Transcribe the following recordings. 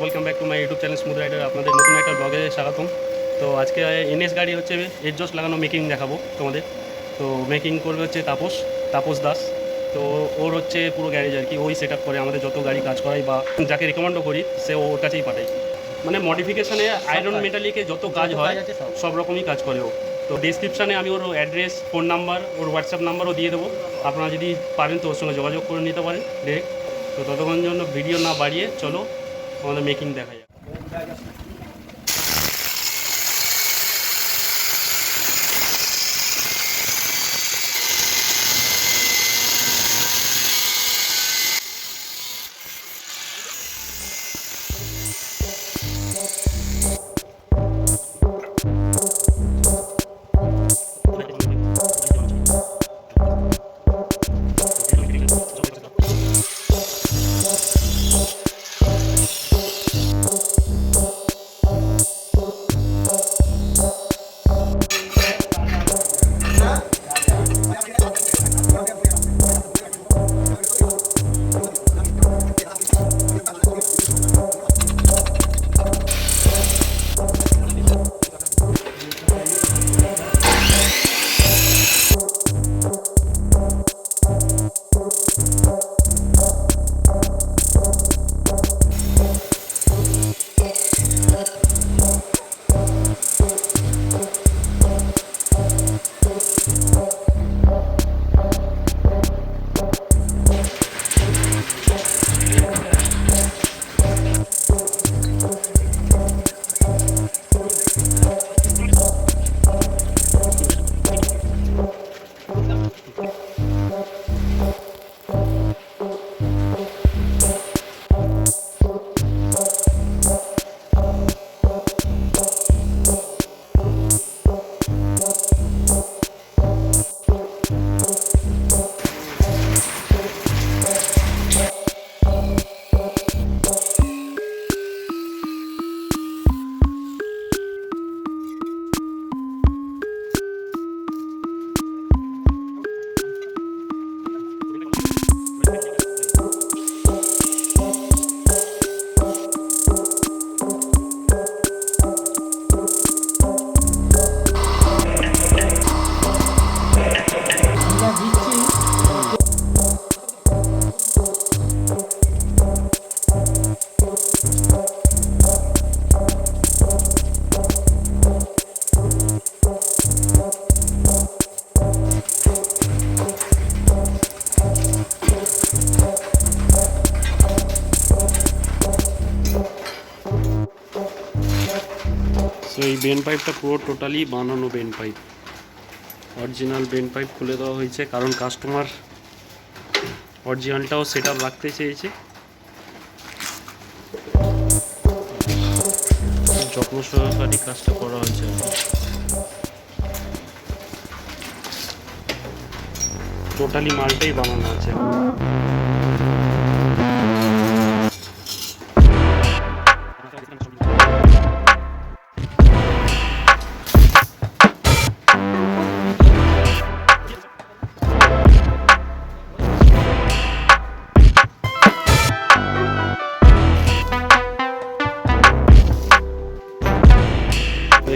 Welcome back to my YouTube channel smooth rider. আপনাদের নতুন একটা ব্লগে স্বাগতম। তো আজকে এনএস গাড়ি হচ্ছে এক্সজস্ট লাগানো মেকিং দেখাবো তোমাদের। তো মেকিং করবে হচ্ছে তাপস দাস। তো ওর হচ্ছে পুরো গ্যারেজ আর কি, ওই সেট আপ করে আমাদের যত গাড়ি কাজ করাই বা যাকে রিকমেন্ডও করি সে ওর কাছেই পাঠাই। মানে মডিফিকেশানে আয়রন মেটালিকে যত কাজ হয় সব রকমই কাজ করে ও। তো ডিসক্রিপশানে আমি ওর অ্যাড্রেস, ফোন নাম্বার, ওর হোয়াটসঅ্যাপ নাম্বারও দিয়ে দেবো। আপনারা যদি পারেন তো ওর সঙ্গে যোগাযোগ করে নিতে পারেন ডিরেক্ট। তো ততক্ষণ জন্য ভিডিও না বাড়িয়ে চলো আমাদের মেকিং দেখা যায়। তো এই বেন পাইপটা পুরো টোটালি বানানো Ben pipe, original Ben pipe খুলে দেওয়া হয়েছে কারণ কাস্টমার অরিজিনালটাও সেট আপ রাখতে চেয়েছে। যত্ন সহকারে কাজটা করা হয়েছে। টোটালি মালটাই বানানো আছে।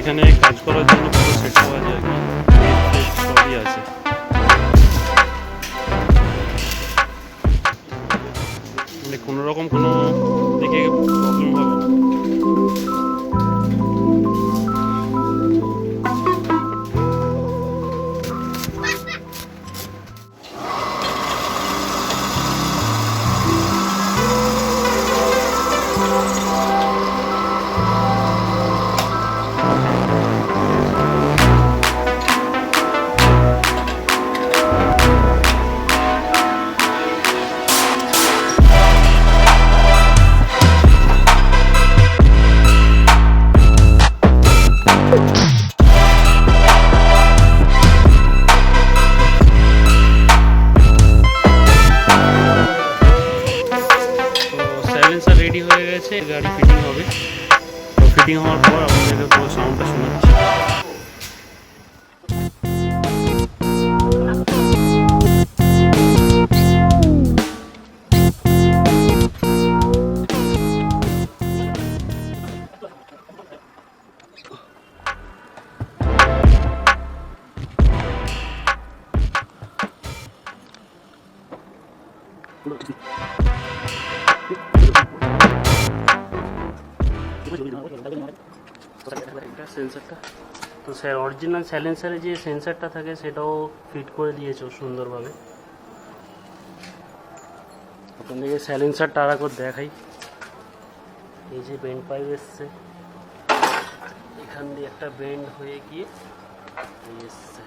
এখানে কাজ করার জন্য পুরো সেট পাওয়া যায়, সবই আছে। মানে কোনো রকম কোনো দিকে প্রবলেম হবে না। হচ্ছে গাড়ি ফিটিং হবে। তো ফিটিং হওয়ার পর আপনাদেরকে পুরো সাউন্ডটা শোনাচ্ছি। এটা সেন্সারটা তো স্যার অরিজিনাল সাইলেন্সারে যে সেন্সারটা থাকে সেটাও ফিট করে দিয়েছে সুন্দরভাবে। আপনাদেরকে সাইলেন্সারটা আর একবার দেখাই। এই যে বেন্ড পাইপ এসছে, এখান দিয়ে একটা বেন্ড হয়ে গিয়ে এসছে।